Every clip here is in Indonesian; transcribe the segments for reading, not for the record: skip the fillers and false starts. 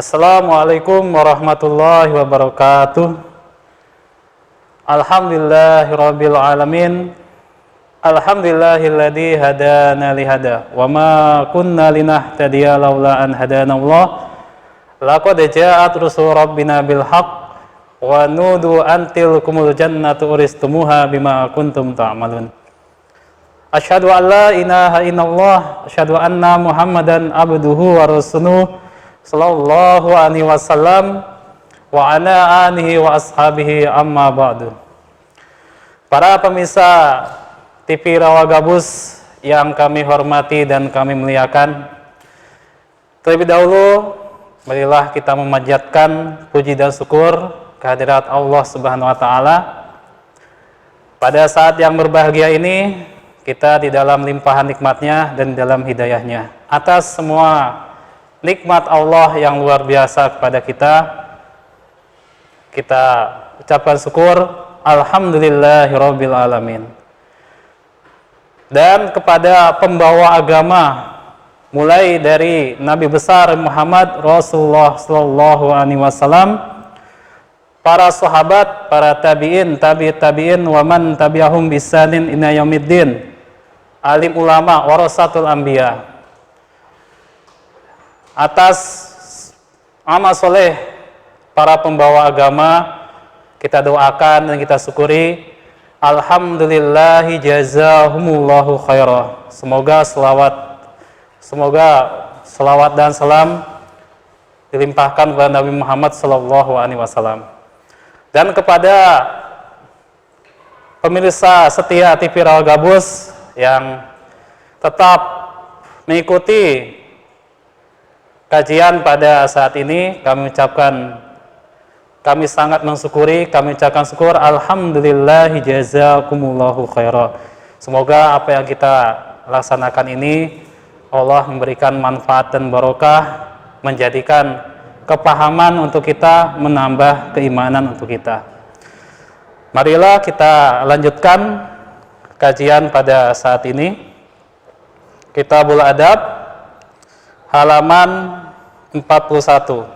Assalamualaikum warahmatullahi wabarakatuh. Alhamdulillahirabbil alamin. Alhamdulillahilladzi hadana lihada wa ma kunna linahtadiya laula an hadanallah. Laqad ja'at rusul rabbina bil haqq wa nudu an tilkumul jannatu uristumuha bima kuntum ta'malun. Asyhadu an la ilaha illallah, asyhadu anna Muhammadan abduhu wa rasuluh sallallahu alaihi wasallam wa ala alihi wa ashabihi amma ba'du. Para pemirsa TV Rawa Gabus yang kami hormati dan kami muliakan, terlebih dahulu marilah kita memanjatkan puji dan syukur kehadirat Allah Subhanahu wa taala. Pada saat yang berbahagia ini, kita di dalam limpahan nikmatnya dan dalam hidayahnya. Atas semua nikmat Allah yang luar biasa kepada kita ucapkan syukur, alhamdulillahirabbil alamin. Dan kepada pembawa agama, mulai dari Nabi besar Muhammad Rasulullah sallallahu alaihi wasallam, para sahabat, para tabi'in, tabi'in wa man tabi'ahum bisanin ila yaumiddin, alim ulama warasatul anbiya. Atas amal soleh para pembawa agama, kita doakan dan kita syukuri, alhamdulillahi jazahumullahu khairah. Semoga selawat dan salam dilimpahkan kepada Nabi Muhammad sallallahu alaihi wasallam. Dan kepada pemirsa setia TV Rawa Gabus yang tetap mengikuti kajian pada saat ini, kami sangat mensyukuri, kami ucapkan syukur, alhamdulillahi jazakumullahu khairah. Semoga apa yang kita laksanakan ini Allah memberikan manfaat dan barokah, menjadikan kepahaman untuk kita, menambah keimanan untuk kita. Marilah kita lanjutkan kajian pada saat ini. Kitabul Adab, halaman 41.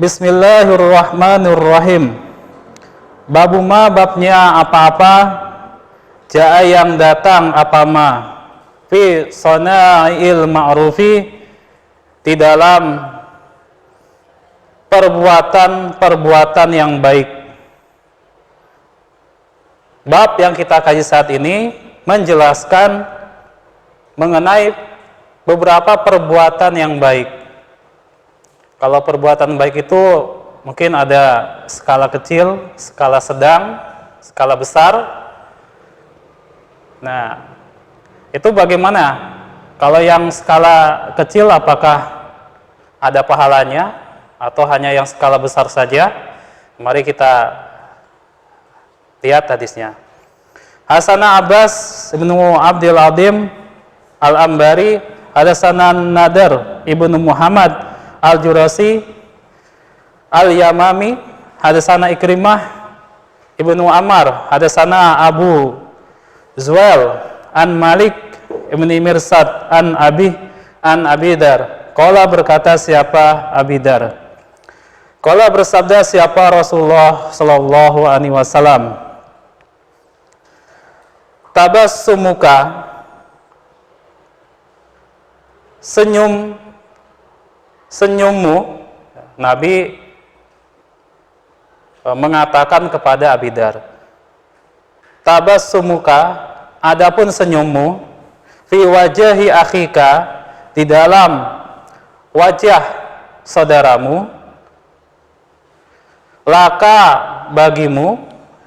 Bismillahirrahmanirrahim. Babu ma, babnya apa-apa, ja'a yang datang apa ma, fi sana'il ma'rufi, di dalam perbuatan yang baik. Bab yang kita kaji saat ini menjelaskan mengenai beberapa perbuatan yang baik. Kalau perbuatan baik itu mungkin ada skala kecil, skala sedang, skala besar. Nah, itu bagaimana? Kalau yang skala kecil apakah ada pahalanya atau hanya yang skala besar saja? Mari kita lihat hadisnya. Hasanah Abbas ibnu Abdul Adim Al-Ambari, hadasana Nadar ibnu Muhammad Al-Jurasi Al-Yamami, hadasana Ikrimah ibnu Ammar, hadasana Abu Zuhail an Malik ibni Mirsad an Abidar. Qala, berkata siapa Abidar? Qala, bersabda siapa Rasulullah sallallahu alaihi wasallam, tabassumuka, senyummu. Nabi mengatakan kepada Abidar, tabassumuka, adapun senyummu, fi wajahi akhika, di dalam wajah saudaramu, laka bagimu,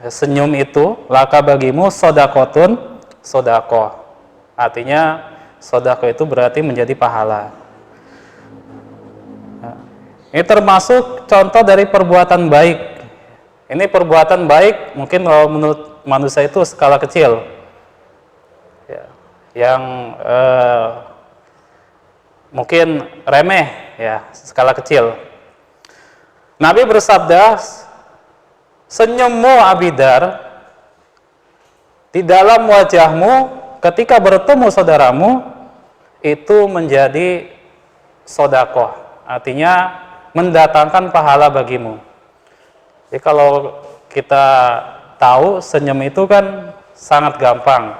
senyum itu laka bagimu, sodakotun, sodako. Artinya sodako itu berarti menjadi pahala. Ini termasuk contoh dari perbuatan baik. Ini perbuatan baik mungkin kalau menurut manusia itu skala kecil, ya, yang mungkin remeh, ya, skala kecil. Nabi bersabda, senyummu Abidar, di dalam wajahmu ketika bertemu saudaramu, itu menjadi sodakoh, artinya mendatangkan pahala bagimu. Jadi kalau kita tahu senyum itu kan sangat gampang.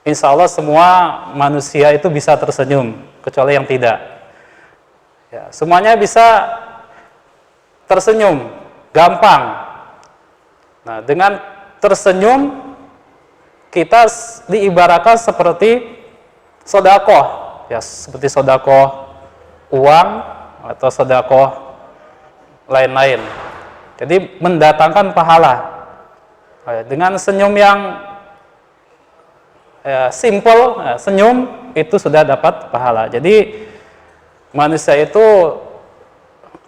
Insya Allah semua manusia itu bisa tersenyum, kecuali yang tidak. Ya, semuanya bisa tersenyum, gampang. Nah, dengan tersenyum kita diibaratkan seperti sodakoh, ya seperti sodakoh uang atau sodakoh lain-lain. Jadi mendatangkan pahala. Dengan senyum yang simple, senyum itu sudah dapat pahala. Jadi manusia itu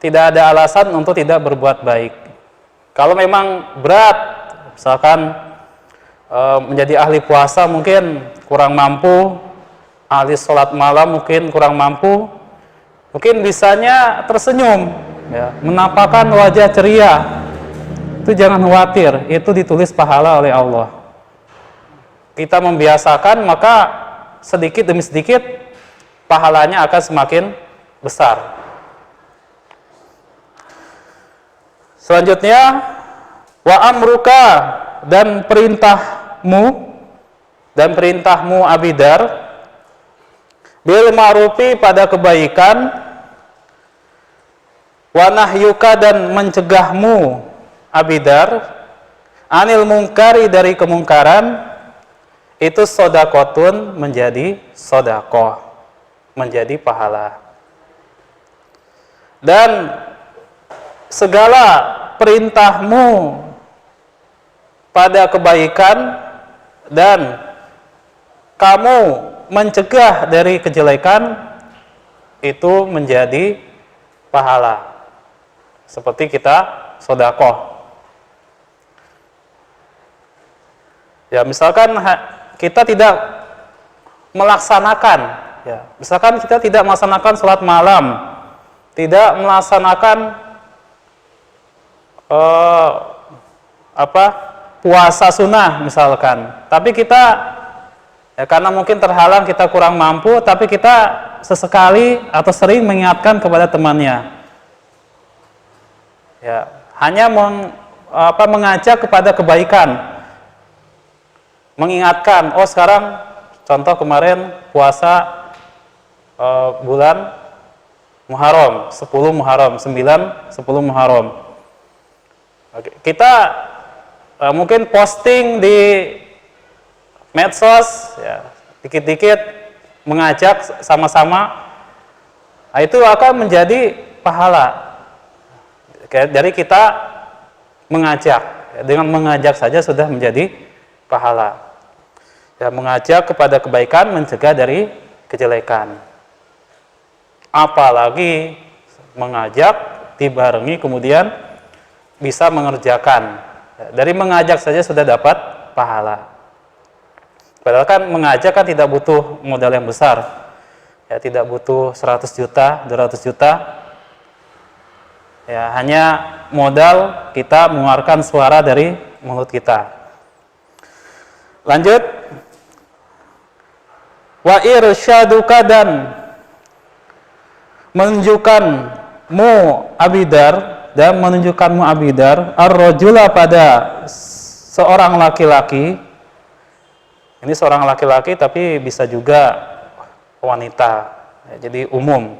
tidak ada alasan untuk tidak berbuat baik. Kalau memang berat, misalkan menjadi ahli puasa mungkin kurang mampu, ahli sholat malam mungkin kurang mampu, mungkin bisanya tersenyum, ya, menampakkan wajah ceria. Itu jangan khawatir, itu ditulis pahala oleh Allah. Kita membiasakan, maka sedikit demi sedikit pahalanya akan semakin besar. Selanjutnya, wa amruka, dan perintahmu Abidar, bil ma'rufi, pada kebaikan, wa nahyuka, dan mencegahmu Abidar, anil mungkari, dari kemungkaran, itu sodakotun, menjadi sodakoh, menjadi pahala. Dan segala perintahmu pada kebaikan dan kamu mencegah dari kejelekan, itu menjadi pahala. Seperti kita sodakoh. Ya, misalkan kita tidak melaksanakan, ya, misalkan kita tidak melaksanakan sholat malam, tidak melaksanakan puasa sunnah misalkan, tapi kita ya, karena mungkin terhalang, kita kurang mampu, tapi kita sesekali atau sering mengingatkan kepada temannya, ya, hanya mengajak kepada kebaikan, mengingatkan, oh sekarang contoh kemarin puasa bulan Muharram, 10 Muharram, 9, 10 Muharram. Oke, kita mungkin posting di medsos, ya, dikit-dikit mengajak sama-sama, nah, itu akan menjadi pahala. Dari kita mengajak, ya, dengan mengajak saja sudah menjadi pahala. Ya, mengajak kepada kebaikan, mencegah dari kejelekan. Apalagi mengajak dibarengi kemudian bisa mengerjakan. Ya, dari mengajak saja sudah dapat pahala. Padahal kan mengajak kan tidak butuh modal yang besar. Ya, tidak butuh 100 juta, 200 juta. Ya, hanya modal kita mengeluarkan suara dari mulut kita. Lanjut, wa irsyaduka, dan menunjukkanmu Abidar, dan menunjukkanmu Abidar, ar-rajula, pada seorang laki-laki. Ini seorang laki-laki tapi bisa juga wanita, ya, jadi umum.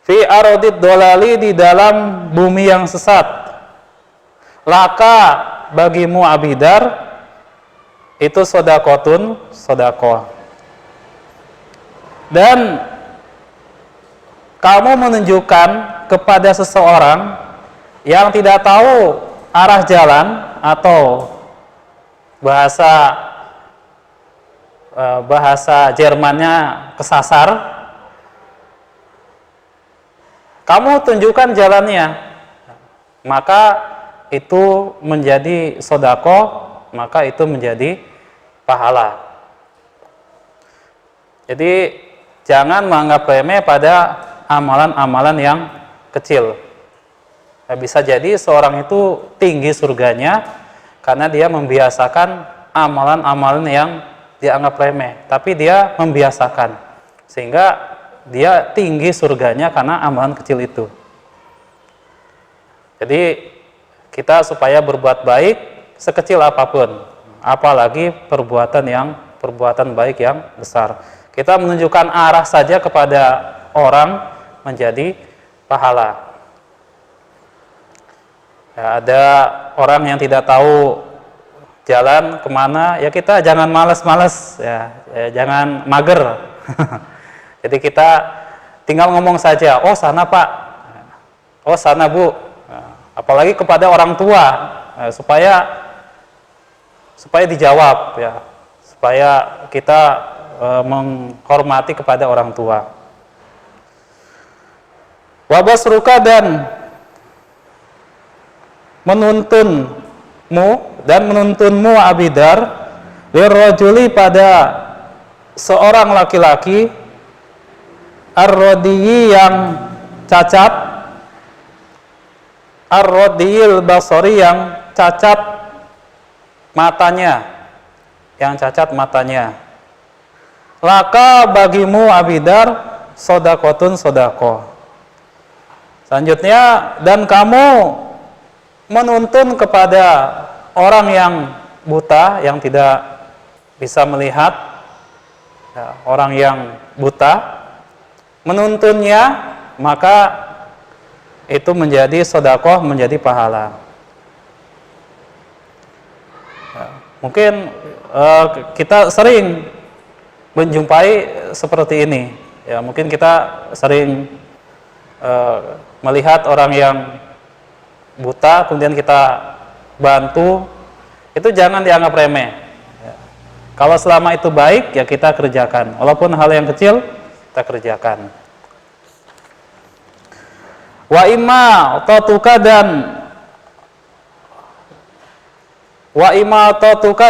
Fi arodid dolali, di dalam bumi yang sesat. Laka, bagimu Abidar, itu sodakotun, sodakoh. Dan kamu menunjukkan kepada seseorang yang tidak tahu arah jalan, atau bahasa Jermannya kesasar, kamu tunjukkan jalannya, maka itu menjadi sodakoh, maka itu menjadi pahala. Jadi jangan menganggap remeh pada amalan-amalan yang kecil. Ya, bisa jadi seorang itu tinggi surganya karena dia membiasakan amalan-amalan yang dianggap remeh, tapi dia membiasakan, sehingga dia tinggi surganya karena amalan kecil itu. Jadi kita supaya berbuat baik sekecil apapun, apalagi perbuatan baik yang besar. Kita menunjukkan arah saja kepada orang menjadi pahala. Ya, ada orang yang tidak tahu jalan kemana, ya kita jangan malas-malas, ya jangan mager. Jadi kita tinggal ngomong saja, oh sana Pak, oh sana Bu. Apalagi kepada orang tua, supaya dijawab, ya, supaya kita menghormati kepada orang tua. Wabasruka dan menuntunmu Abidar lirrajuli pada seorang laki-laki ar-radiyi yang cacat, ar-radiyil basari yang cacat matanya, laka bagimu Abidar sodakotun sodako. Selanjutnya, dan kamu menuntun kepada orang yang buta, yang tidak bisa melihat, ya, orang yang buta, menuntunnya, maka itu menjadi sodakoh, menjadi pahala. Ya, mungkin kita sering menjumpai seperti ini, ya mungkin kita sering melihat orang yang buta kemudian kita bantu, itu jangan dianggap remeh, ya. Kalau selama itu baik, ya kita kerjakan, walaupun hal yang kecil kita kerjakan. Wa imma tatuka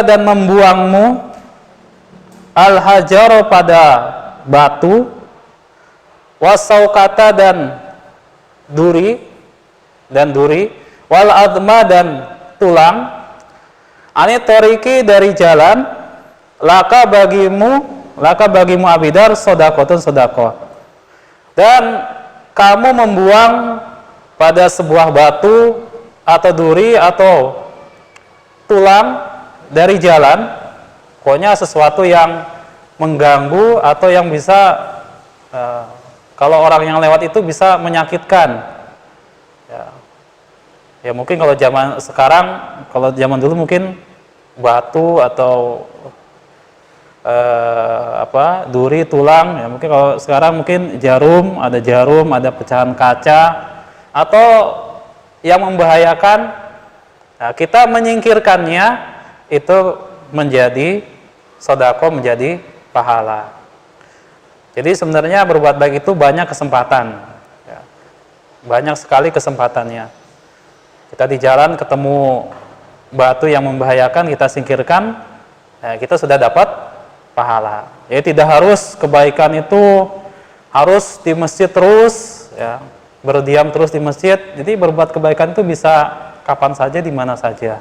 dan membuangmu al-hajar pada batu, wasaukata dan duri, wal adma dan tulang, anitoriki dari jalan, laka bagimu Abidar sodakotun sodako. Dan kamu membuang pada sebuah batu atau duri atau tulang dari jalan, pokoknya sesuatu yang mengganggu atau yang bisa kalau orang yang lewat itu bisa menyakitkan, ya mungkin kalau zaman sekarang, kalau zaman dulu mungkin batu atau duri, tulang, ya mungkin kalau sekarang mungkin jarum, ada pecahan kaca atau yang membahayakan. Nah, kita menyingkirkannya itu menjadi sodako, menjadi pahala. Jadi sebenarnya berbuat baik itu banyak kesempatan, ya. Banyak sekali kesempatannya. Kita di jalan ketemu batu yang membahayakan, kita singkirkan, ya, kita sudah dapat pahala. Jadi tidak harus kebaikan itu harus di masjid terus, ya, berdiam terus di masjid. Jadi berbuat kebaikan itu bisa kapan saja, di mana saja,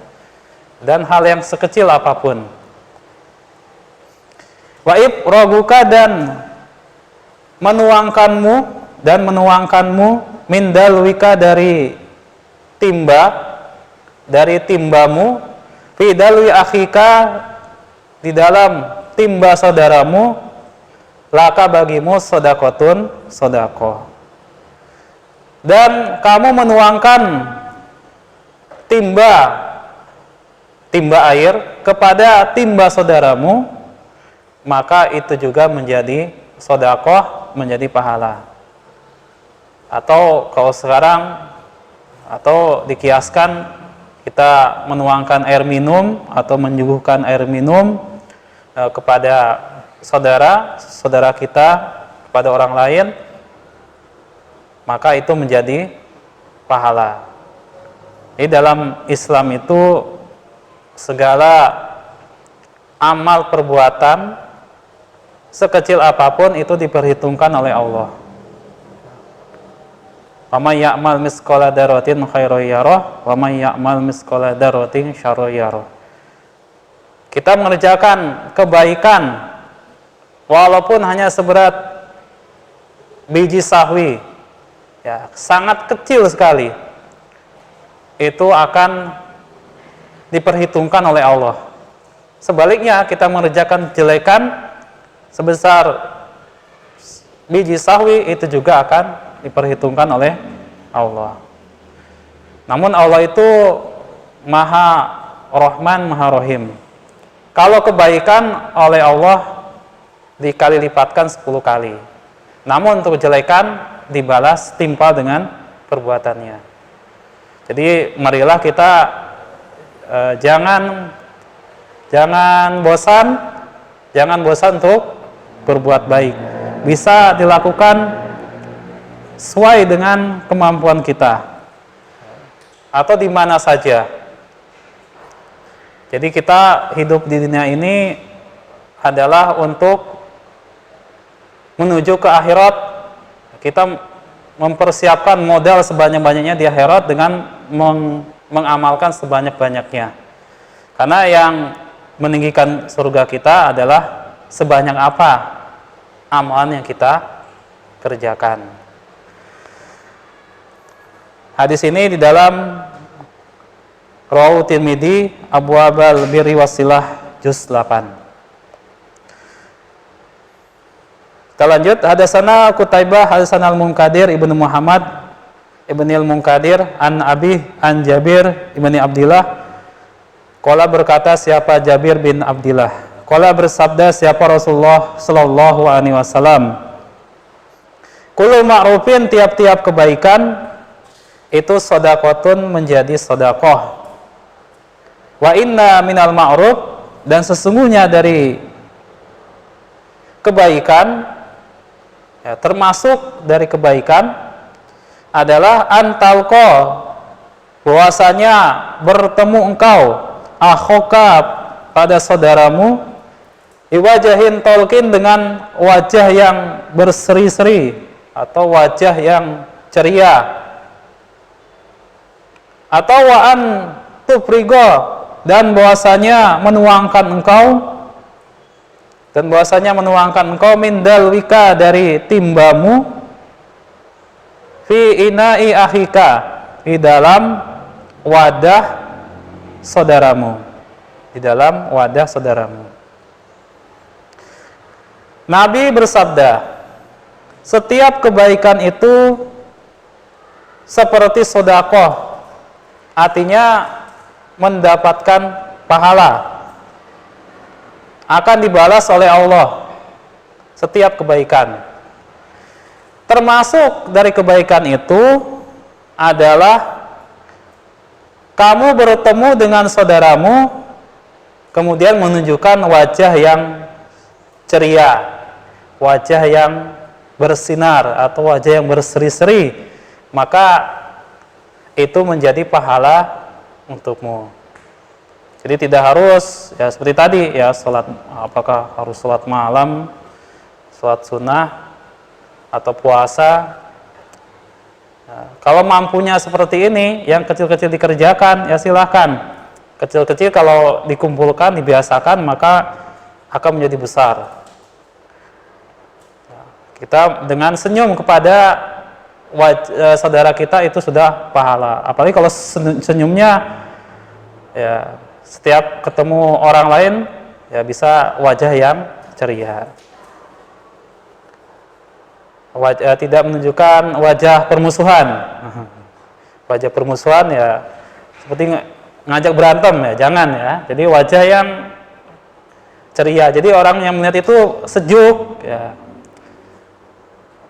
dan hal yang sekecil apapun. Waib roguka dan menuangkanmu min dalwika dari timbamu, fi dalwi akhika di dalam timba saudaramu, laka bagimu sodakotun sodako. Dan kamu menuangkan timba air kepada timba saudaramu, maka itu juga menjadi sodakoh, menjadi pahala. Atau kalau sekarang, atau dikiaskan, kita menuangkan air minum atau menyuguhkan air minum kepada saudara kita, kepada orang lain, maka itu menjadi pahala. Jadi dalam Islam itu segala amal perbuatan sekecil apapun itu diperhitungkan oleh Allah. Wa may ya'mal misqala dzarratin khairan yarah wa may ya'mal misqala dzarratin syarran yarah. Kita mengerjakan kebaikan walaupun hanya seberat biji sahwi, ya, sangat kecil sekali, itu akan diperhitungkan oleh Allah. Sebaliknya, kita mengerjakan kejelekan sebesar biji sahwi, itu juga akan diperhitungkan oleh Allah. Namun Allah itu Maha Rahman, Maha Rahim. Kalau kebaikan oleh Allah dikali lipatkan 10 kali. Namun untuk kejelekan dibalas timpal dengan perbuatannya. Jadi marilah kita jangan bosan untuk berbuat baik. Bisa dilakukan sesuai dengan kemampuan kita atau di mana saja. Jadi kita hidup di dunia ini adalah untuk menuju ke akhirat. Kita mempersiapkan modal sebanyak-banyaknya di akhirat dengan mengamalkan sebanyak-banyaknya. Karena yang meninggikan surga kita adalah sebanyak apa amalan yang kita kerjakan. Hadis ini di dalam Rawahu Tirmidzi Abwabul Birri Wasilah juz 8. Kita lanjut. Hadatsana Qutaibah hadatsana Al-Munkadir Ibnu Muhammad Ibnil Munkadir an Abi an Jabir Ibni Abdillah. Qala berkata siapa Jabir bin Abdillah. Qala bersabda siapa Rasulullah sallallahu alaihi wasallam. Kullu ma'rufin, tiap-tiap kebaikan itu sedekahun menjadi sedekah. Wa inna minal ma'ruf, dan sesungguhnya dari kebaikan, ya, termasuk dari kebaikan adalah antalqa, bahwasanya bertemu engkau akhoka pada saudaramu iwajahin tolkin, dengan wajah yang berseri-seri atau wajah yang ceria, atau wa'an tufrigo, dan bahwasanya menuangkan engkau min dalwika, dari timbamu, fi ina'i akhika, di dalam wadah saudaramu, Nabi bersabda, setiap kebaikan itu seperti sedekah, artinya mendapatkan pahala, akan dibalas oleh Allah setiap kebaikan. Termasuk dari kebaikan itu adalah kamu bertemu dengan saudaramu kemudian menunjukkan wajah yang ceria, wajah yang bersinar atau wajah yang berseri-seri, maka itu menjadi pahala untukmu. Jadi tidak harus ya seperti tadi ya, salat, apakah harus salat malam, salat sunnah atau puasa. Nah, kalau mampunya seperti ini, yang kecil-kecil dikerjakan ya silahkan. Kecil-kecil kalau dikumpulkan, dibiasakan, maka akan menjadi besar. Kita dengan senyum kepada saudara kita itu sudah pahala. Apalagi kalau senyumnya ya setiap ketemu orang lain ya bisa wajah yang ceria. Tidak menunjukkan wajah permusuhan. Wajah permusuhan ya seperti ngajak berantem ya, jangan ya. Jadi wajah yang ceria. Jadi orang yang melihat itu sejuk ya.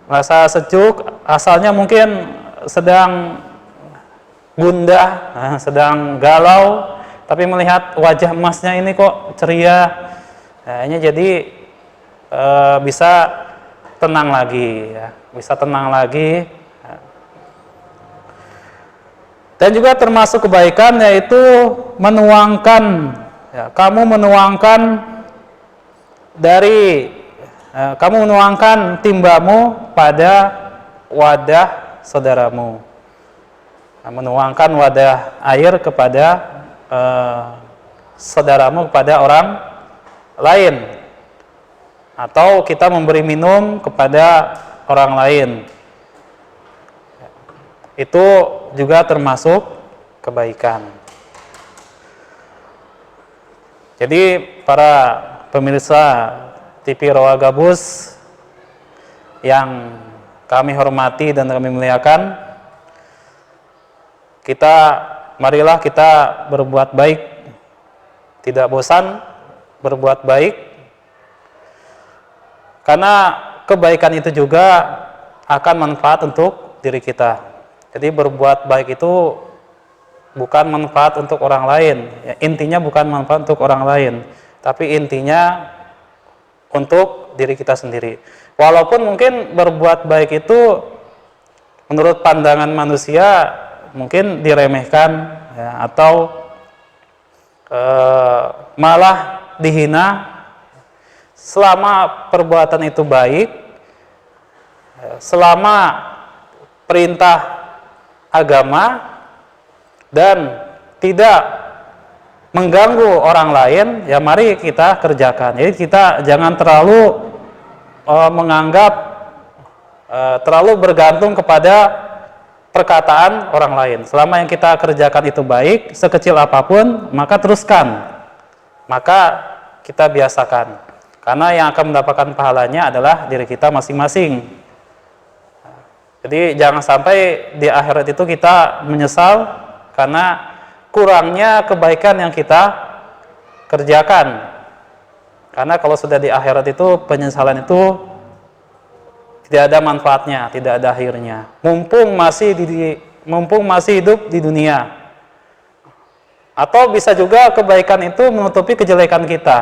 Rasa sejuk, asalnya mungkin sedang gundah, sedang galau, tapi melihat wajah emasnya ini kok ceria, nah, ini jadi bisa tenang lagi, ya. Bisa tenang lagi. Dan juga termasuk kebaikan yaitu menuangkan, ya, kamu menuangkan timbamu pada wadah saudaramu, menuangkan wadah air kepada saudaramu, kepada orang lain, atau kita memberi minum kepada orang lain. Itu juga termasuk kebaikan. Jadi para pemirsa TV Rawa Gabus yang kami hormati dan kami muliakan, marilah kita berbuat baik, tidak bosan berbuat baik, karena kebaikan itu juga akan manfaat untuk diri kita. Jadi berbuat baik itu bukan manfaat untuk orang lain, ya, intinya bukan manfaat untuk orang lain, tapi intinya untuk diri kita sendiri. Walaupun mungkin berbuat baik itu menurut pandangan manusia mungkin diremehkan, ya, atau malah dihina, selama perbuatan itu baik, selama perintah agama dan tidak mengganggu orang lain, ya mari kita kerjakan. Jadi kita jangan terlalu menganggap terlalu bergantung kepada perkataan orang lain. Selama yang kita kerjakan itu baik, sekecil apapun, maka teruskan, maka kita biasakan, karena yang akan mendapatkan pahalanya adalah diri kita masing-masing. Jadi jangan sampai di akhirat itu kita menyesal karena kurangnya kebaikan yang kita kerjakan. Karena kalau sudah di akhirat itu penyesalan itu tidak ada manfaatnya, tidak ada akhirnya. Mumpung masih hidup di dunia. Atau bisa juga kebaikan itu menutupi kejelekan kita.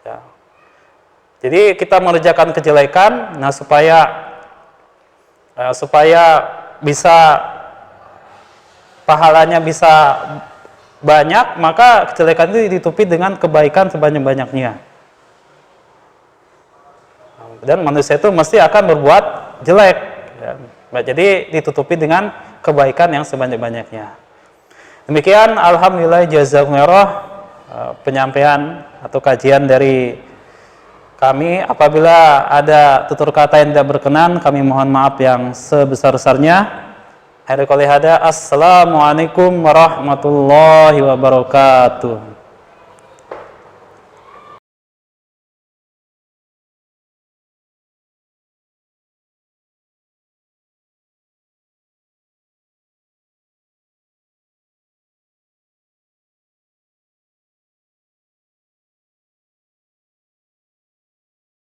Ya. Jadi kita mengerjakan kejelekan, nah supaya bisa pahalanya bisa banyak, maka kejelekan itu ditutupi dengan kebaikan sebanyak-banyaknya. Dan manusia itu mesti akan berbuat jelek, ya. Jadi ditutupi dengan kebaikan yang sebanyak-banyaknya. Demikian, alhamdulillah, jazakumullah, penyampaian atau kajian dari kami. Apabila ada tutur kata yang tidak berkenan, kami mohon maaf yang sebesar-besarnya. Assalamualaikum warahmatullahi wabarakatuh.